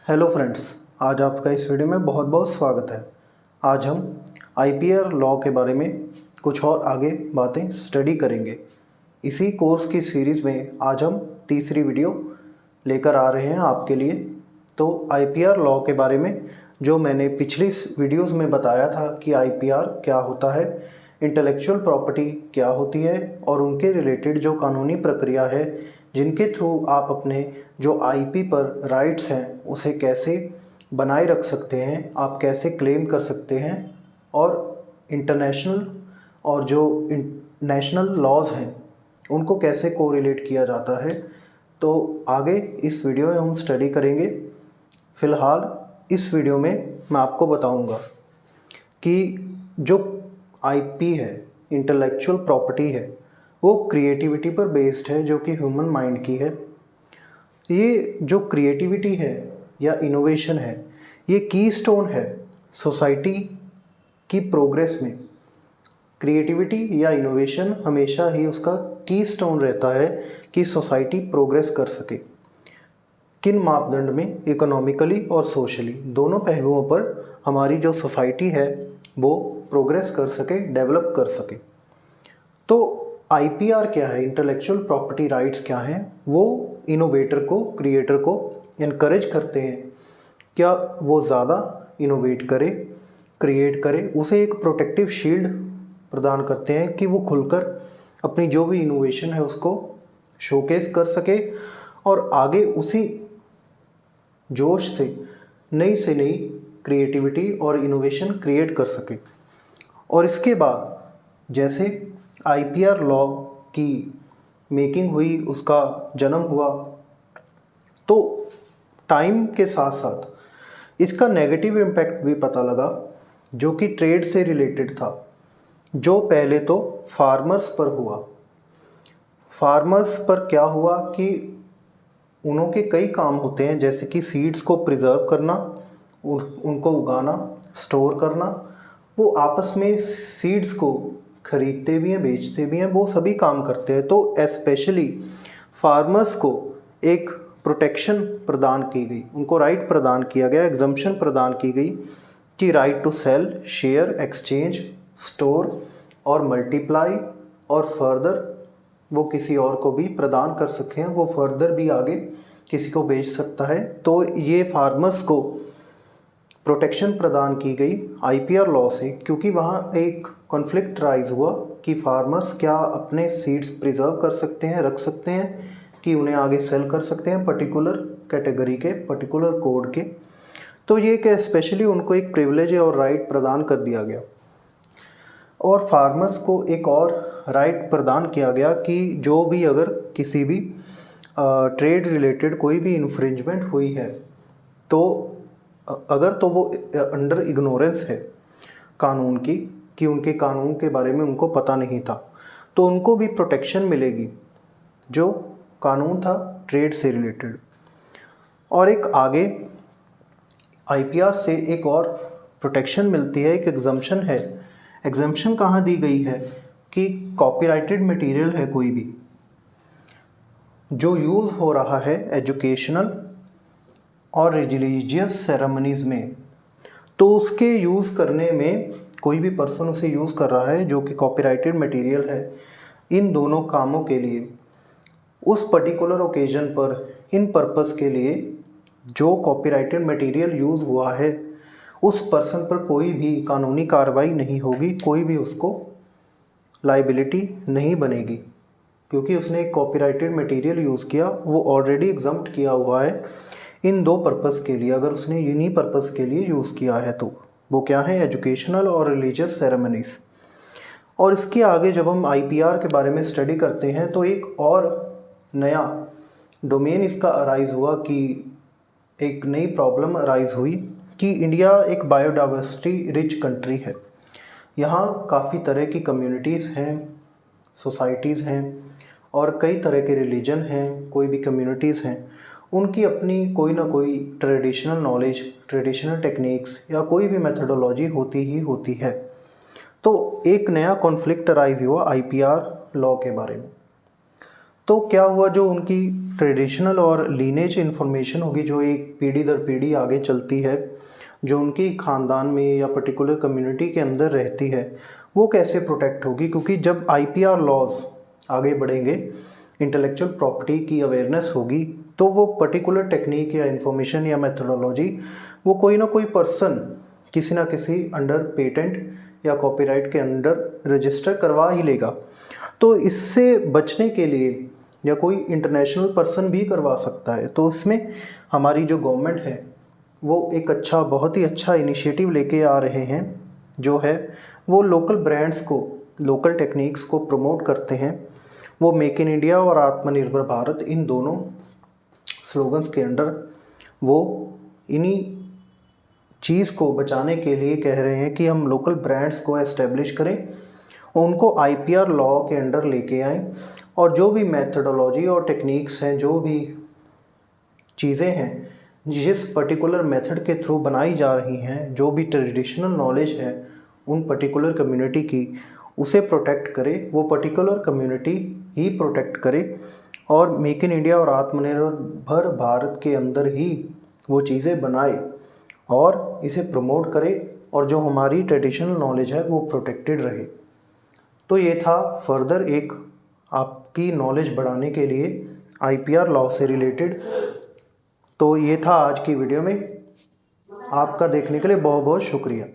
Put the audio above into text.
Hello friends, आज आपका इस वीडियो में बहुत बहुत स्वागत है। आज हम आईपीआर लॉ के बारे में कुछ और आगे बातें स्टडी करेंगे। इसी कोर्स की सीरीज़ में आज हम तीसरी वीडियो लेकर आ रहे हैं आपके लिए। तो आईपीआर लॉ के बारे में जो मैंने पिछली वीडियोस में बताया था कि आईपीआर क्या होता है, इंटेलेक्चुअल प्रॉपर्टी क्या होती है और उनके रिलेटेड जो कानूनी प्रक्रिया है जिनके थ्रू आप अपने जो आईपी पर राइट्स हैं उसे कैसे बनाए रख सकते हैं, आप कैसे क्लेम कर सकते हैं और इंटरनेशनल और जो नेशनल लॉज हैं उनको कैसे कोरिलेट किया जाता है। तो आगे इस वीडियो में हम स्टडी करेंगे। फ़िलहाल इस वीडियो में मैं आपको बताऊंगा कि जो आईपी है, इंटेलेक्चुअल प्रॉपर्टी है, वो क्रिएटिविटी पर बेस्ड है जो कि ह्यूमन माइंड की है। ये जो क्रिएटिविटी है या इनोवेशन है, ये कीस्टोन है सोसाइटी की प्रोग्रेस में। क्रिएटिविटी या इनोवेशन हमेशा ही उसका कीस्टोन रहता है कि सोसाइटी प्रोग्रेस कर सके। किन मापदंड में? इकोनॉमिकली और सोशली, दोनों पहलुओं पर हमारी जो सोसाइटी है वो प्रोग्रेस कर सके, डेवलप कर सके। तो आईपीआर क्या है, इंटेलेक्चुअल प्रॉपर्टी राइट्स क्या हैं? वो इनोवेटर को, क्रिएटर को इनकरेज करते हैं क्या वो ज़्यादा इनोवेट करे, क्रिएट करे, उसे एक प्रोटेक्टिव शील्ड प्रदान करते हैं कि वो खुलकर अपनी जो भी इनोवेशन है उसको शोकेस कर सके और आगे उसी जोश से नई क्रिएटिविटी और इनोवेशन क्रिएट कर सके। और इसके बाद जैसे आईपीआर लॉ की मेकिंग हुई, उसका जन्म हुआ, तो टाइम के साथ साथ इसका नेगेटिव इम्पैक्ट भी पता लगा जो कि ट्रेड से रिलेटेड था। जो पहले तो फार्मर्स पर हुआ। फार्मर्स पर क्या हुआ कि उनके कई काम होते हैं, जैसे कि सीड्स को प्रिजर्व करना, उनको उगाना, स्टोर करना। वो आपस में सीड्स को खरीदते भी हैं, बेचते भी हैं, वो सभी काम करते हैं। तो एस्पेशली फार्मर्स को एक प्रोटेक्शन प्रदान की गई, उनको राइट प्रदान किया गया, एग्जम्पशन प्रदान की गई कि right to sell, share, exchange, store और मल्टीप्लाई और फर्दर वो किसी और को भी प्रदान कर सकें, वो फर्दर भी आगे किसी को बेच सकता है। तो ये फार्मर्स को प्रोटेक्शन प्रदान की गई आईपीआर लॉ से, क्योंकि वहाँ एक कॉन्फ्लिक्ट राइज हुआ कि फार्मर्स क्या अपने सीड्स प्रिजर्व कर सकते हैं, रख सकते हैं, कि उन्हें आगे सेल कर सकते हैं पर्टिकुलर कैटेगरी के, पर्टिकुलर कोड के। तो ये कि स्पेशली उनको एक प्रिविलेज और राइट प्रदान कर दिया गया। और फार्मर्स को एक और राइट प्रदान किया गया कि जो भी अगर किसी भी ट्रेड रिलेटेड कोई भी इन्फ्रिंजमेंट हुई है तो अगर तो वो अंडर इग्नोरेंस है कानून की, कि उनके कानून के बारे में उनको पता नहीं था, तो उनको भी प्रोटेक्शन मिलेगी जो कानून था ट्रेड से रिलेटेड। और एक आगे आईपीआर से एक और प्रोटेक्शन मिलती है, एक एग्जम्पशन है। एग्जम्पशन कहाँ दी गई है कि कॉपीराइटेड मटेरियल है कोई भी जो यूज़ हो रहा है एजुकेशनल और रिलीजियस सेरेमनीज़ में, तो उसके यूज़ करने में कोई भी पर्सन उसे यूज़ कर रहा है जो कि कॉपीराइटेड मटेरियल है, इन दोनों कामों के लिए उस पर्टिकुलर ओकेजन पर, इन पर्पस के लिए जो कॉपीराइटेड मटेरियल यूज़ हुआ है उस पर्सन पर कोई भी कानूनी कार्रवाई नहीं होगी, कोई भी उसको लाइबिलिटी नहीं बनेगी, क्योंकि उसने एक कॉपीराइटेड मटेरियल यूज़ किया, वो ऑलरेडी एग्जम्प्ट किया हुआ है इन दो पर्पस के लिए। अगर उसने इन्हीं पर्पस के लिए यूज़ किया है तो वो क्या है, एजुकेशनल और रिलीजियस सेरेमनीज़। और इसके आगे जब हम आईपीआर के बारे में स्टडी करते हैं तो एक और नया डोमेन इसका अराइज हुआ कि एक नई प्रॉब्लम अराइज हुई कि इंडिया एक बायोडाइवर्सिटी रिच कंट्री है। यहाँ काफ़ी तरह की कम्युनिटीज़ हैं, सोसाइटीज़ हैं और कई तरह के रिलीजन हैं, कोई भी कम्युनिटीज़ हैं, उनकी अपनी कोई ना कोई ट्रेडिशनल नॉलेज, ट्रेडिशनल टेक्निक्स या कोई भी मेथडोलॉजी होती ही होती है। तो एक नया कॉन्फ्लिक्ट अराइज हुआ आईपीआर लॉ के बारे में। तो क्या हुआ, जो उनकी ट्रेडिशनल और लीनेज इन्फॉर्मेशन होगी जो एक पीढ़ी दर पीढ़ी आगे चलती है, जो उनकी ख़ानदान में या पर्टिकुलर कम्युनिटी के अंदर रहती है, वो कैसे प्रोटेक्ट होगी। क्योंकि जब आईपीआर लॉज आगे बढ़ेंगे, इंटेलेक्चुअल प्रॉपर्टी की अवेयरनेस होगी, तो वो पर्टिकुलर टेक्निक या इन्फॉर्मेशन या मेथोडोलॉजी वो कोई ना कोई पर्सन किसी ना किसी अंडर पेटेंट या कॉपीराइट के अंडर रजिस्टर करवा ही लेगा। तो इससे बचने के लिए या कोई इंटरनेशनल पर्सन भी करवा सकता है। तो इसमें हमारी जो गवर्नमेंट है वो एक बहुत ही अच्छा इनिशिएटिव लेके आ रहे हैं, जो है वो लोकल ब्रांड्स को, लोकल टेक्निक्स को प्रमोट करते हैं। वो मेक इन इंडिया और आत्मनिर्भर भारत, इन दोनों स्लोगन्स के अंडर वो इन्हीं चीज़ को बचाने के लिए कह रहे हैं कि हम लोकल ब्रांड्स को एस्टेब्लिश करें, उनको आईपीआर लॉ के अंडर लेके आएँ, और जो भी मेथडोलॉजी और टेक्निक्स हैं, जो भी चीज़ें हैं जिस पर्टिकुलर मेथड के थ्रू बनाई जा रही हैं, जो भी ट्रेडिशनल नॉलेज है उन पर्टिकुलर कम्युनिटी की, उसे प्रोटेक्ट करे, वो पर्टिकुलर कम्युनिटी ही प्रोटेक्ट करे, और मेक इन इंडिया और आत्मनिर्भर भारत के अंदर ही वो चीज़ें बनाए और इसे प्रमोट करे, और जो हमारी ट्रेडिशनल नॉलेज है वो प्रोटेक्टेड रहे। तो ये था फर्दर एक आपकी नॉलेज बढ़ाने के लिए आईपीआर लॉ से रिलेटेड। तो ये था आज की वीडियो में। आपका देखने के लिए बहुत बहुत शुक्रिया।